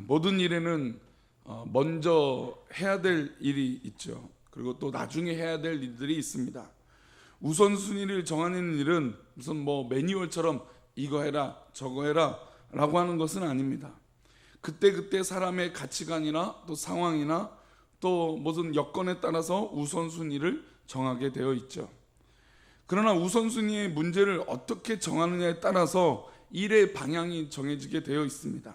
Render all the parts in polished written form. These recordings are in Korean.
모든 일에는 먼저 해야 될 일이 있죠. 그리고 또 나중에 해야 될 일들이 있습니다. 우선순위를 정하는 일은 무슨 매뉴얼처럼 이거 해라 저거 해라 라고 하는 것은 아닙니다. 그때그때 사람의 가치관이나 또 상황이나 또 무슨 여건에 따라서 우선순위를 정하게 되어 있죠. 그러나 우선순위의 문제를 어떻게 정하느냐에 따라서 일의 방향이 정해지게 되어 있습니다.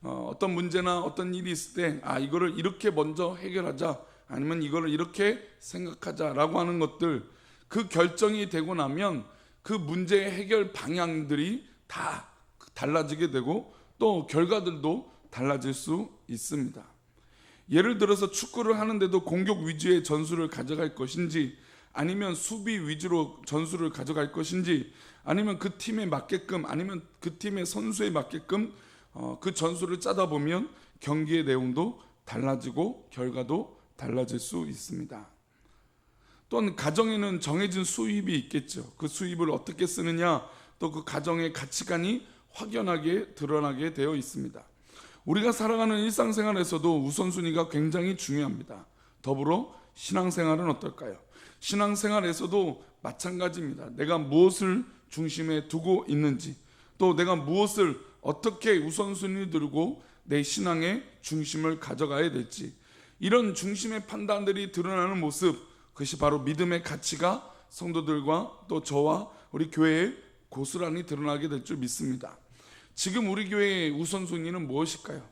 어떤 문제나 어떤 일이 있을 때 이거를 이렇게 먼저 해결하자, 아니면 이거를 이렇게 생각하자라고 하는 것들, 그 결정이 되고 나면 그 문제의 해결 방향들이 다 달라지게 되고 또 결과들도 달라질 수 있습니다. 예를 들어서 축구를 하는데도 공격 위주의 전술을 가져갈 것인지, 아니면 수비 위주로 전술을 가져갈 것인지, 아니면 그 팀에 맞게끔, 아니면 그 팀의 선수에 맞게끔 그 전술을 짜다 보면 경기의 내용도 달라지고 결과도 달라질 수 있습니다. 또한 가정에는 정해진 수입이 있겠죠. 그 수입을 어떻게 쓰느냐, 또 그 가정의 가치관이 확연하게 드러나게 되어 있습니다. 우리가 살아가는 일상생활에서도 우선순위가 굉장히 중요합니다. 더불어 신앙생활은 어떨까요? 신앙생활에서도 마찬가지입니다. 내가 무엇을 중심에 두고 있는지, 또 내가 무엇을 어떻게 우선순위 두고 내 신앙의 중심을 가져가야 될지, 이런 중심의 판단들이 드러나는 모습, 그것이 바로 믿음의 가치가 성도들과 또 저와 우리 교회에 고스란히 드러나게 될 줄 믿습니다. 지금 우리 교회의 우선순위는 무엇일까요?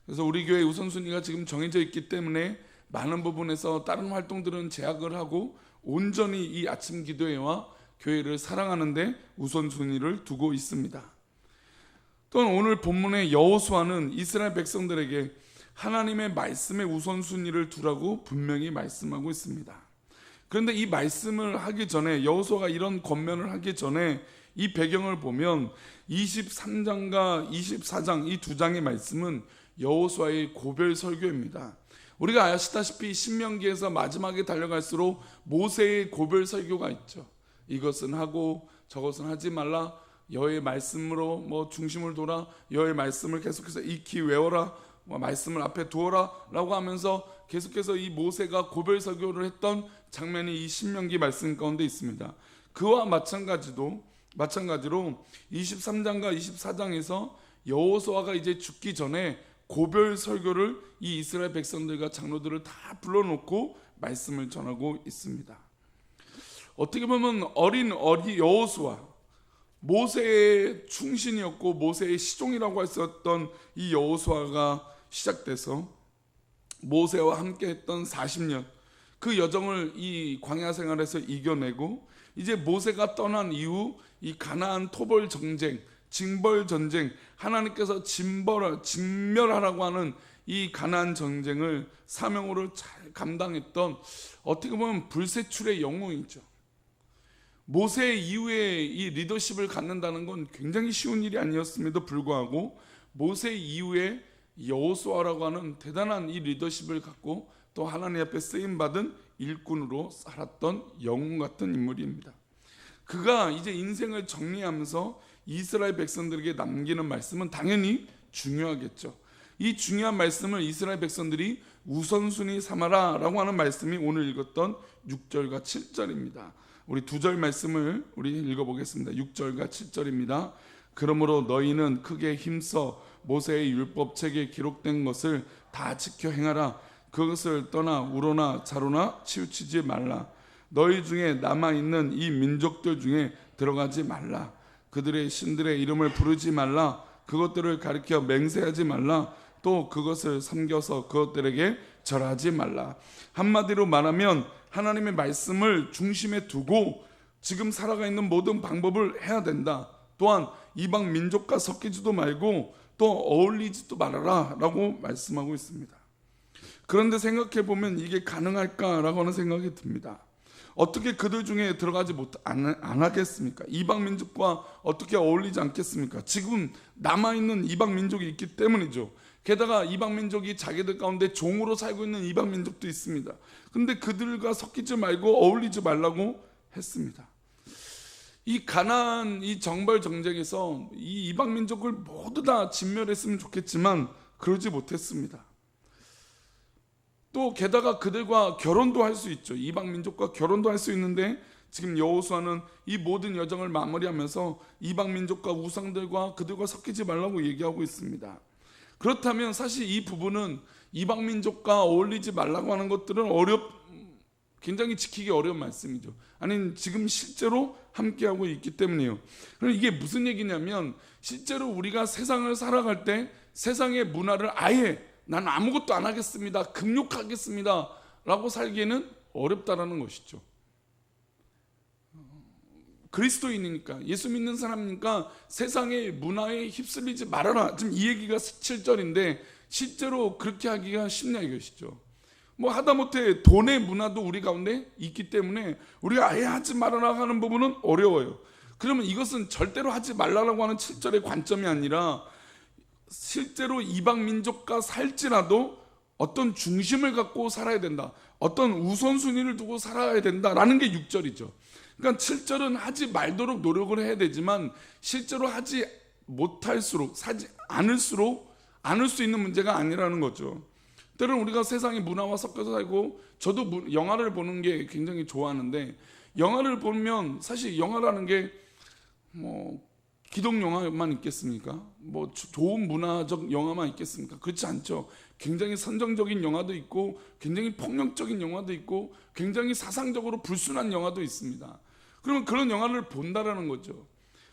그래서 우리 교회의 우선순위가 지금 정해져 있기 때문에 많은 부분에서 다른 활동들은 제약을 하고 온전히 이 아침 기도회와 교회를 사랑하는데 우선순위를 두고 있습니다. 또한 오늘 본문의 여호수아는 이스라엘 백성들에게 하나님의 말씀의 우선순위를 두라고 분명히 말씀하고 있습니다. 그런데 이 말씀을 하기 전에, 여호수아가 이런 권면을 하기 전에 이 배경을 보면 23장과 24장 이 두 장의 말씀은 여호수아의 고별 설교입니다. 우리가 아시다시피 신명기에서 마지막에 달려갈수록 모세의 고별 설교가 있죠. 이것은 하고 저것은 하지 말라, 여호와의 말씀으로 중심을 둬라, 여호와의 말씀을 계속해서 익히 외워라, 말씀을 앞에 두어라 라고 하면서 계속해서 이 모세가 고별 설교를 했던 장면이 이 신명기 말씀 가운데 있습니다. 그와 마찬가지로 23장과 24장에서 여호수아가 이제 죽기 전에 고별 설교를 이 이스라엘 백성들과 장로들을 다 불러놓고 말씀을 전하고 있습니다. 어떻게 보면 어린 여호수아, 모세의 충신이었고 모세의 시종이라고 했었던 이 여호수아가 시작돼서 모세와 함께 했던 40년, 그 여정을 이 광야 생활에서 이겨내고, 이제 모세가 떠난 이후 이 가나안 토벌 전쟁, 징벌 전쟁, 하나님께서 진멸하라고 하는 이 가나안 전쟁을 사명으로 잘 감당했던, 어떻게 보면 불세출의 영웅이죠. 모세 이후에 이 리더십을 갖는다는 건 굉장히 쉬운 일이 아니었음에도 불구하고 모세 이후에 여호수아라고 하는 대단한 이 리더십을 갖고 또 하나님 앞에 쓰임받은 일꾼으로 살았던 영웅 같은 인물입니다. 그가 이제 인생을 정리하면서 이스라엘 백성들에게 남기는 말씀은 당연히 중요하겠죠. 이 중요한 말씀을 이스라엘 백성들이 우선순위 삼아라 라고 하는 말씀이 오늘 읽었던 6절과 7절입니다. 우리 두 절 말씀을 우리 읽어보겠습니다. 6절과 7절입니다. 그러므로 너희는 크게 힘써 모세의 율법책에 기록된 것을 다 지켜 행하라. 그것을 떠나 우로나 자로나 치우치지 말라. 너희 중에 남아있는 이 민족들 중에 들어가지 말라. 그들의 신들의 이름을 부르지 말라. 그것들을 가리켜 맹세하지 말라. 또 그것을 섬겨서 그것들에게 절하지 말라. 한마디로 말하면 하나님의 말씀을 중심에 두고 지금 살아가 있는 모든 방법을 해야 된다. 또한 이방 민족과 섞이지도 말고 또 어울리지도 말아라 라고 말씀하고 있습니다. 그런데 생각해 보면 이게 가능할까라고 하는 생각이 듭니다. 어떻게 그들 중에 들어가지 안 하겠습니까? 이방 민족과 어떻게 어울리지 않겠습니까? 지금 남아있는 이방 민족이 있기 때문이죠. 게다가 이방 민족이 자기들 가운데 종으로 살고 있는 이방 민족도 있습니다. 근데 그들과 섞이지 말고 어울리지 말라고 했습니다. 이 가나안 이 정벌 정쟁에서 이 이방 민족을 모두 다 진멸했으면 좋겠지만 그러지 못했습니다. 또 게다가 그들과 결혼도 할 수 있죠. 이방 민족과 결혼도 할 수 있는데 지금 여호수아는 이 모든 여정을 마무리하면서 이방 민족과 우상들과 그들과 섞이지 말라고 얘기하고 있습니다. 그렇다면 사실 이 부분은 이방 민족과 어울리지 말라고 하는 것들은 굉장히 지키기 어려운 말씀이죠. 아니, 지금 실제로 함께하고 있기 때문이에요. 그럼 이게 무슨 얘기냐면 실제로 우리가 세상을 살아갈 때 세상의 문화를 아예 난 아무것도 안 하겠습니다, 금욕하겠습니다 라고 살기에는 어렵다라는 것이죠. 그리스도인이니까, 예수 믿는 사람이니까 세상의 문화에 휩쓸리지 말아라, 지금 이 얘기가 7절인데 실제로 그렇게 하기가 쉽냐 이것이죠. 뭐 하다못해 돈의 문화도 우리 가운데 있기 때문에 우리가 아예 하지 말아라 하는 부분은 어려워요. 그러면 이것은 절대로 하지 말라고 하는 7절의 관점이 아니라 실제로 이방 민족과 살지라도 어떤 중심을 갖고 살아야 된다, 어떤 우선순위를 두고 살아야 된다라는 게 6절이죠. 그러니까 7절은 하지 말도록 노력을 해야 되지만 실제로 하지 못할수록, 사지 않을수록 않을 수 있는 문제가 아니라는 거죠. 때로는 우리가 세상의 문화와 섞여서 살고, 저도 영화를 보는 게 굉장히 좋아하는데 영화를 보면 사실 영화라는 게 뭐 기독 영화만 있겠습니까? 뭐 좋은 문화적 영화만 있겠습니까? 그렇지 않죠. 굉장히 선정적인 영화도 있고 굉장히 폭력적인 영화도 있고 굉장히 사상적으로 불순한 영화도 있습니다. 그러면 그런 영화를 본다라는 거죠.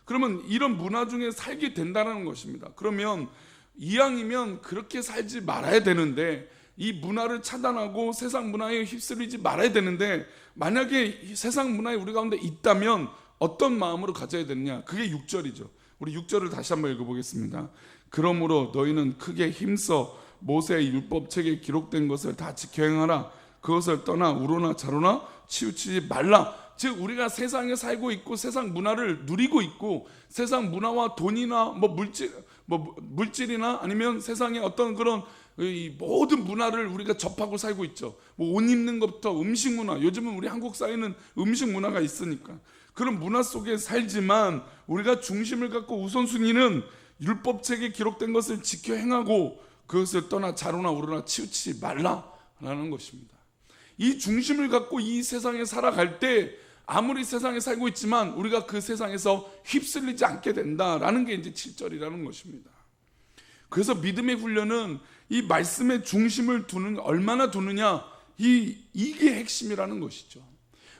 그러면 이런 문화 중에 살게 된다는 것입니다. 그러면 이왕이면 그렇게 살지 말아야 되는데, 이 문화를 차단하고 세상 문화에 휩쓸리지 말아야 되는데, 만약에 세상 문화에 우리 가운데 있다면 어떤 마음으로 가져야 되느냐, 그게 6절이죠. 우리 6절을 다시 한번 읽어보겠습니다. 그러므로 너희는 크게 힘써 모세의 율법책에 기록된 것을 다 지켜 행하라. 그것을 떠나 우로나 자로나 치우치지 말라. 즉 우리가 세상에 살고 있고 세상 문화를 누리고 있고, 세상 문화와 돈이나 물질이나 아니면 세상의 어떤 그런 이 모든 문화를 우리가 접하고 살고 있죠. 뭐 옷 입는 것부터 음식 문화, 요즘은 우리 한국 사회는 음식 문화가 있으니까 그런 문화 속에 살지만, 우리가 중심을 갖고 우선순위는 율법책에 기록된 것을 지켜 행하고 그것을 떠나 자로나 우로나 치우치지 말라라는 것입니다. 이 중심을 갖고 이 세상에 살아갈 때 아무리 세상에 살고 있지만 우리가 그 세상에서 휩쓸리지 않게 된다라는 게 이제 7절이라는 것입니다. 그래서 믿음의 훈련은 이 말씀의 중심을 얼마나 두느냐, 이게 핵심이라는 것이죠.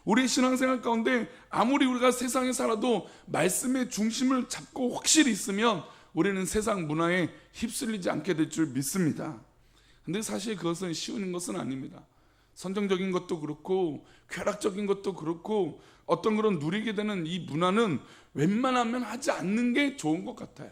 우리 신앙생활 가운데 아무리 우리가 세상에 살아도 말씀의 중심을 잡고 확실히 있으면 우리는 세상 문화에 휩쓸리지 않게 될 줄 믿습니다. 근데 사실 그것은 쉬운 것은 아닙니다. 선정적인 것도 그렇고 쾌락적인 것도 그렇고 어떤 그런 누리게 되는 이 문화는 웬만하면 하지 않는 게 좋은 것 같아요.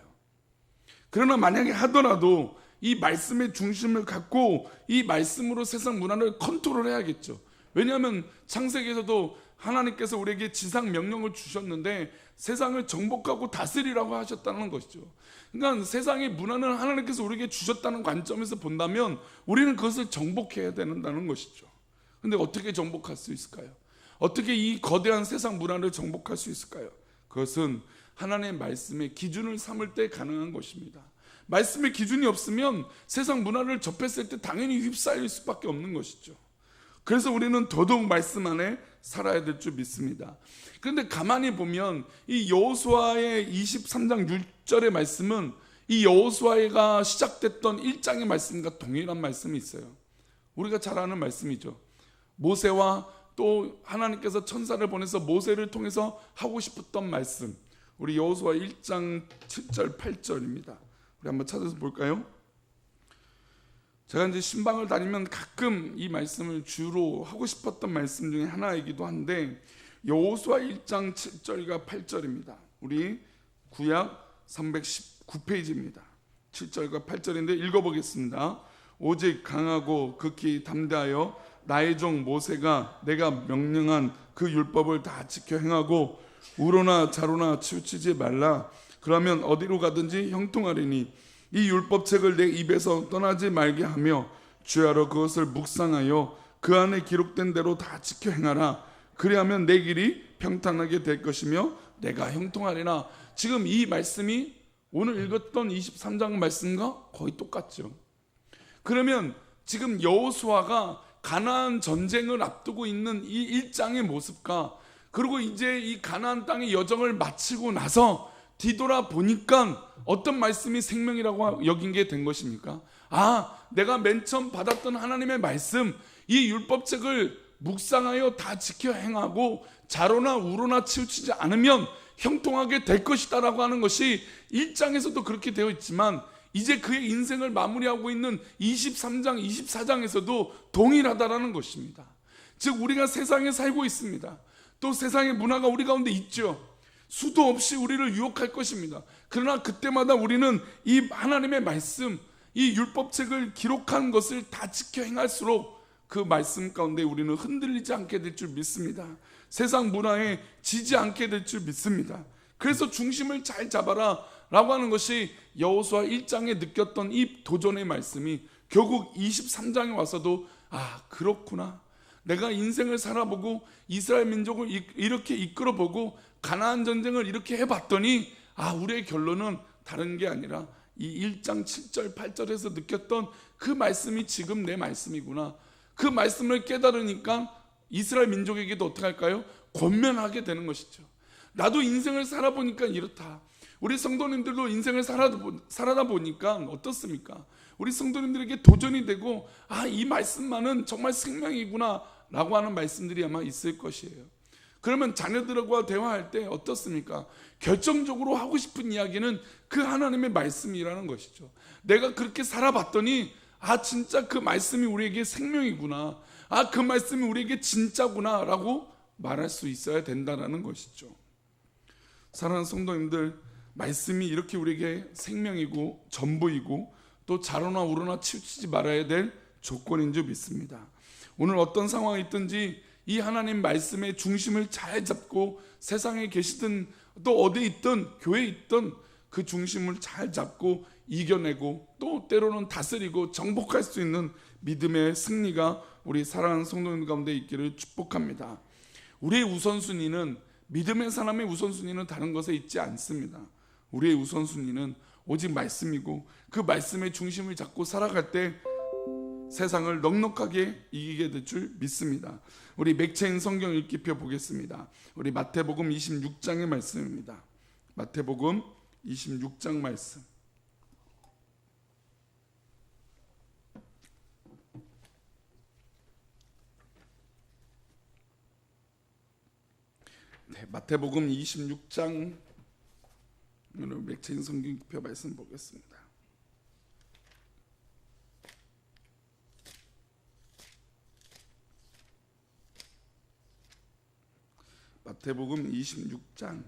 그러나 만약에 하더라도 이 말씀의 중심을 갖고 이 말씀으로 세상 문화를 컨트롤해야겠죠. 왜냐하면 창세기에서도 하나님께서 우리에게 지상 명령을 주셨는데 세상을 정복하고 다스리라고 하셨다는 것이죠. 그러니까 세상의 문화는 하나님께서 우리에게 주셨다는 관점에서 본다면 우리는 그것을 정복해야 된다는 것이죠. 그런데 어떻게 정복할 수 있을까요? 어떻게 이 거대한 세상 문화를 정복할 수 있을까요? 그것은 하나님의 말씀의 기준을 삼을 때 가능한 것입니다. 말씀의 기준이 없으면 세상 문화를 접했을 때 당연히 휩싸일 수밖에 없는 것이죠. 그래서 우리는 더더욱 말씀 안에 살아야 될 줄 믿습니다. 그런데 가만히 보면 이 여호수아의 23장 6절의 말씀은 이 여호수아가 시작됐던 1장의 말씀과 동일한 말씀이 있어요. 우리가 잘 아는 말씀이죠. 모세와 또 하나님께서 천사를 보내서 모세를 통해서 하고 싶었던 말씀, 우리 여호수아 1장 7절 8절입니다. 우리 한번 찾아서 볼까요? 제가 이제 신방을 다니면 가끔 이 말씀을 주로 하고 싶었던 말씀 중에 하나이기도 한데, 여호수아 1장 7절과 8절입니다. 우리 구약 319페이지입니다. 7절과 8절인데 읽어보겠습니다. 오직 강하고 극히 담대하여 나의 종 모세가 내가 명령한 그 율법을 다 지켜 행하고 우로나 자로나 치우치지 말라. 그러면 어디로 가든지 형통하리니 이 율법책을 내 입에서 떠나지 말게 하며 주야로 그것을 묵상하여 그 안에 기록된 대로 다 지켜 행하라. 그리하면 내 길이 평탄하게 될 것이며 내가 형통하리라. 지금 이 말씀이 오늘 읽었던 23장 말씀과 거의 똑같죠. 그러면 지금 여호수아가 가나안 전쟁을 앞두고 있는 이 일장의 모습과 그리고 이제 이 가나안 땅의 여정을 마치고 나서 뒤돌아 보니까 어떤 말씀이 생명이라고 여긴 게 된 것입니까? 내가 맨 처음 받았던 하나님의 말씀, 이 율법책을 묵상하여 다 지켜 행하고 자로나 우로나 치우치지 않으면 형통하게 될 것이다 라고 하는 것이 1장에서도 그렇게 되어 있지만 이제 그의 인생을 마무리하고 있는 23장, 24장에서도 동일하다라는 것입니다. 즉 우리가 세상에 살고 있습니다. 또 세상의 문화가 우리 가운데 있죠. 수도 없이 우리를 유혹할 것입니다. 그러나 그때마다 우리는 이 하나님의 말씀, 이 율법책을 기록한 것을 다 지켜 행할수록 그 말씀 가운데 우리는 흔들리지 않게 될 줄 믿습니다. 세상 문화에 지지 않게 될 줄 믿습니다. 그래서 중심을 잘 잡아라 라고 하는 것이 여호수아 1장에 느꼈던 이 도전의 말씀이 결국 23장에 와서도 그렇구나, 내가 인생을 살아보고 이스라엘 민족을 이렇게 이끌어보고 가나안 전쟁을 이렇게 해봤더니 우리의 결론은 다른 게 아니라 이 1장 7절 8절에서 느꼈던 그 말씀이 지금 내 말씀이구나. 그 말씀을 깨달으니까 이스라엘 민족에게도 어떻게 할까요? 권면하게 되는 것이죠. 나도 인생을 살아보니까 이렇다. 우리 성도님들도 인생을 살아다 보니까 어떻습니까? 우리 성도님들에게 도전이 되고 이 말씀만은 정말 생명이구나 라고 하는 말씀들이 아마 있을 것이에요. 그러면 자녀들과 대화할 때 어떻습니까? 결정적으로 하고 싶은 이야기는 그 하나님의 말씀이라는 것이죠. 내가 그렇게 살아봤더니 진짜 그 말씀이 우리에게 생명이구나, 그 말씀이 우리에게 진짜구나 라고 말할 수 있어야 된다는 것이죠. 사랑하는 성도님들, 말씀이 이렇게 우리에게 생명이고 전부이고 또 자로나 우로나 치우치지 말아야 될 조건인 줄 믿습니다. 오늘 어떤 상황이 있든지 이 하나님 말씀의 중심을 잘 잡고 세상에 계시든 또 어디에 있든 교회에 있든 그 중심을 잘 잡고 이겨내고 또 때로는 다스리고 정복할 수 있는 믿음의 승리가 우리 사랑하는 성도님 가운데 있기를 축복합니다. 우리의 우선순위는, 믿음의 사람의 우선순위는 다른 것에 있지 않습니다. 우리의 우선순위는 오직 말씀이고 그 말씀의 중심을 잡고 살아갈 때 세상을 넉넉하게 이기게 될 줄 믿습니다. 우리 맥체인 성경 읽기표 보겠습니다. 우리 마태복음 26장의 말씀입니다. 마태복음 26장 말씀. 마태복음 26장 맥체인 성경 읽기표 말씀 보겠습니다. 마태복음 26장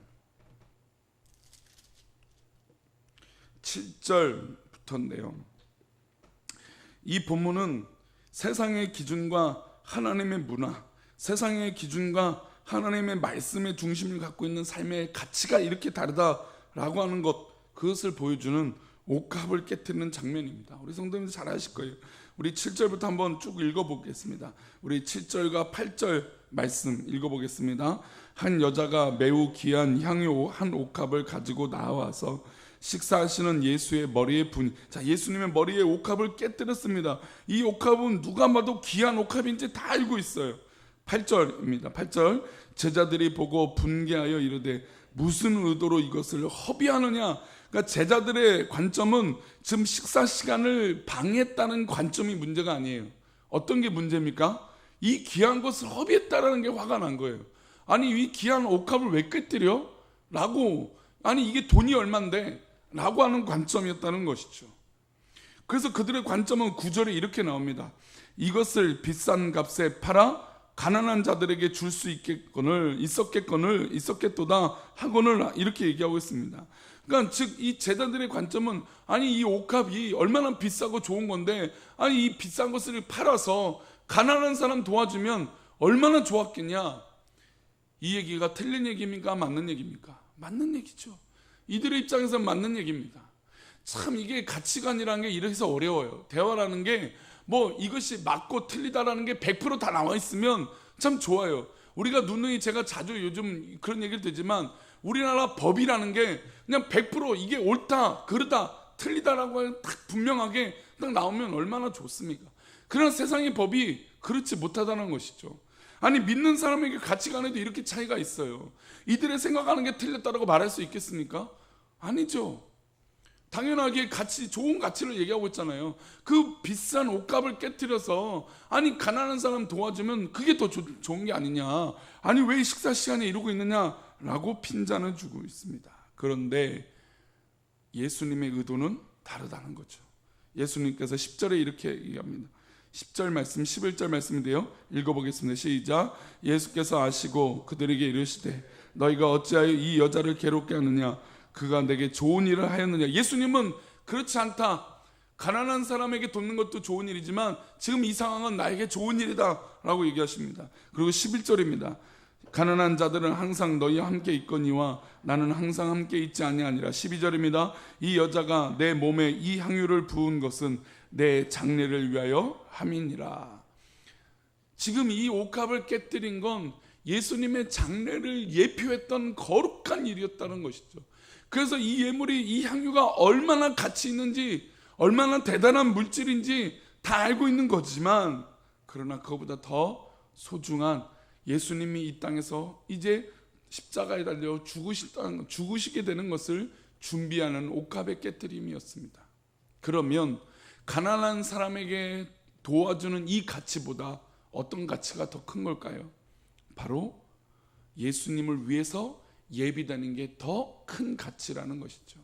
7절부터인데요. 이 본문은 세상의 기준과 하나님의 문화, 세상의 기준과 하나님의 말씀의 중심을 갖고 있는 삶의 가치가 이렇게 다르다라고 하는 것, 그것을 보여주는 옥합을 깨트리는 장면입니다. 우리 성도님들 잘 아실 거예요. 우리 7절부터 한번 쭉 읽어보겠습니다. 우리 7절과 8절 말씀 읽어보겠습니다. 한 여자가 매우 귀한 향유 한 옥합을 가지고 나와서 식사하시는 예수의 머리에 부니, 예수님의 머리에 옥합을 깨뜨렸습니다. 이 옥합은 누가 봐도 귀한 옥합인지 다 알고 있어요. 8절입니다. 8절. 제자들이 보고 분개하여 이르되 무슨 의도로 이것을 허비하느냐. 그러니까 제자들의 관점은 지금 식사 시간을 방해했다는 관점이 문제가 아니에요. 어떤 게 문제입니까? 이 귀한 것을 허비했다라는 게 화가 난 거예요. 아니 이 귀한 옥합을 왜 깨뜨려? 라고, 아니 이게 돈이 얼만데? 라고 하는 관점이었다는 것이죠. 그래서 그들의 관점은 9절에 이렇게 나옵니다. 이것을 비싼 값에 팔아 가난한 자들에게 줄 수 있었겠거늘 하고는 이렇게 얘기하고 있습니다. 그러니까 즉 이 제자들의 관점은 아니 이 옥합이 얼마나 비싸고 좋은 건데 아니 이 비싼 것을 팔아서 가난한 사람 도와주면 얼마나 좋았겠냐. 이 얘기가 틀린 얘기입니까? 맞는 얘기입니까? 맞는 얘기죠. 이들의 입장에서는 맞는 얘기입니다. 참 이게 가치관이라는 게 이래서 어려워요. 대화라는 게 뭐 이것이 맞고 틀리다라는 게 100% 다 나와 있으면 참 좋아요. 우리가 누누이 제가 자주 요즘 그런 얘기를 듣지만 우리나라 법이라는 게 그냥 100% 이게 옳다 그르다 틀리다라고 딱 분명하게 딱 나오면 얼마나 좋습니까? 그러나 세상의 법이 그렇지 못하다는 것이죠. 아니, 믿는 사람에게 가치관에도 이렇게 차이가 있어요. 이들의 생각하는 게 틀렸다라고 말할 수 있겠습니까? 아니죠. 당연하게 좋은 가치를 얘기하고 있잖아요. 그 비싼 옷값을 깨트려서 아니 가난한 사람 도와주면 그게 더 좋은 게 아니냐, 아니 왜 식사 시간에 이러고 있느냐라고 핀잔을 주고 있습니다. 그런데 예수님의 의도는 다르다는 거죠. 예수님께서 10절에 이렇게 얘기합니다. 10절 말씀, 11절 말씀인데요, 읽어보겠습니다. 시작. 예수께서 아시고 그들에게 이르시되 너희가 어찌하여 이 여자를 괴롭게 하느냐, 그가 내게 좋은 일을 하였느냐. 예수님은 그렇지 않다, 가난한 사람에게 돕는 것도 좋은 일이지만 지금 이 상황은 나에게 좋은 일이다 라고 얘기하십니다. 그리고 11절입니다. 가난한 자들은 항상 너희와 함께 있거니와 나는 항상 함께 있지 아니하니라. 12절입니다. 이 여자가 내 몸에 이 향유를 부은 것은 내 장례를 위하여 함이니라. 지금 이 옥합을 깨뜨린 건 예수님의 장례를 예표했던 거룩한 일이었다는 것이죠. 그래서 이 예물이, 이 향유가 얼마나 가치 있는지, 얼마나 대단한 물질인지 다 알고 있는 거지만, 그러나 그것보다 더 소중한 예수님이 이 땅에서 이제 십자가에 달려 죽으시게 되는 것을 준비하는 옥합의 깨뜨림이었습니다. 그러면 가난한 사람에게 도와주는 이 가치보다 어떤 가치가 더 큰 걸까요? 바로 예수님을 위해서 예비되는 게 더 큰 가치라는 것이죠.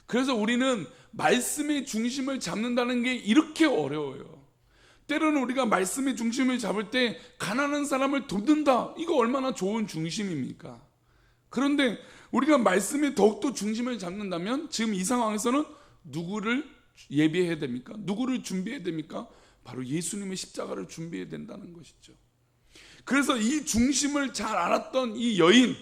그래서 우리는 말씀의 중심을 잡는다는 게 이렇게 어려워요. 때로는 우리가 말씀의 중심을 잡을 때 가난한 사람을 돕는다, 이거 얼마나 좋은 중심입니까? 그런데 우리가 말씀에 더욱더 중심을 잡는다면 지금 이 상황에서는 누구를 예비해야 됩니까? 누구를 준비해야 됩니까? 바로 예수님의 십자가를 준비해야 된다는 것이죠. 그래서 이 중심을 잘 알았던 이 여인,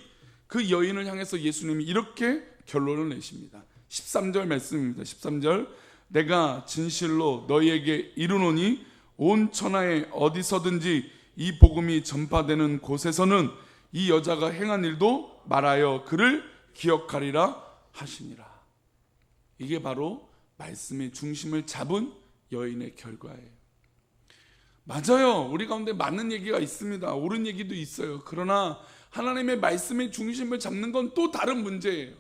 그 여인을 향해서 예수님이 이렇게 결론을 내십니다. 13절 말씀입니다. 13절. 내가 진실로 너희에게 이르노니 온 천하에 어디서든지 이 복음이 전파되는 곳에서는 이 여자가 행한 일도 말하여 그를 기억하리라 하시니라. 이게 바로 말씀의 중심을 잡은 여인의 결과예요. 맞아요. 우리 가운데 맞는 얘기가 있습니다. 옳은 얘기도 있어요. 그러나 하나님의 말씀의 중심을 잡는 건 또 다른 문제예요.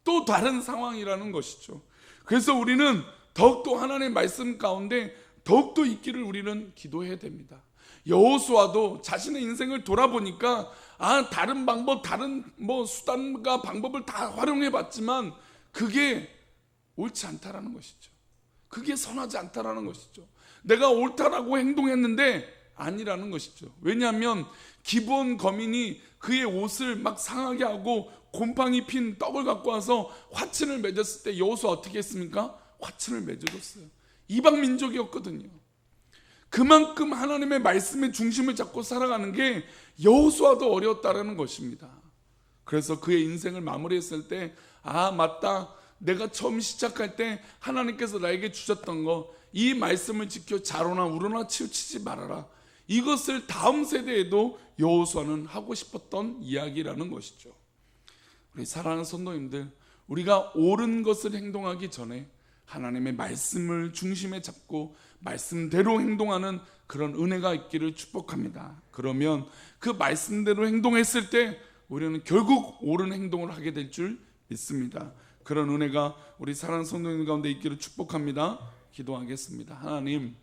또 다른 상황이라는 것이죠. 그래서 우리는 더욱더 하나님의 말씀 가운데 더욱더 있기를 우리는 기도해야 됩니다. 여호수아도 자신의 인생을 돌아보니까 다른 방법, 다른 수단과 방법을 다 활용해 봤지만 그게 옳지 않다라는 것이죠. 그게 선하지 않다라는 것이죠. 내가 옳다라고 행동했는데 아니라는 것이죠. 왜냐하면 기브온 거민이 그의 옷을 막 상하게 하고 곰팡이 핀 떡을 갖고 와서 화친을 맺었을 때 여호수아 어떻게 했습니까? 화친을 맺어줬어요. 이방 민족이었거든요. 그만큼 하나님의 말씀의 중심을 잡고 살아가는 게 여호수아도 어려웠다라는 것입니다. 그래서 그의 인생을 마무리했을 때 맞다, 내가 처음 시작할 때 하나님께서 나에게 주셨던 거, 이 말씀을 지켜 자로나 우로나 치우치지 말아라, 이것을 다음 세대에도 여호수아는 하고 싶었던 이야기라는 것이죠. 우리 사랑하는 성도님들, 우리가 옳은 것을 행동하기 전에 하나님의 말씀을 중심에 잡고 말씀대로 행동하는 그런 은혜가 있기를 축복합니다. 그러면 그 말씀대로 행동했을 때 우리는 결국 옳은 행동을 하게 될 줄 믿습니다. 그런 은혜가 우리 사랑하는 성도님 가운데 있기를 축복합니다. 기도하겠습니다. 하나님,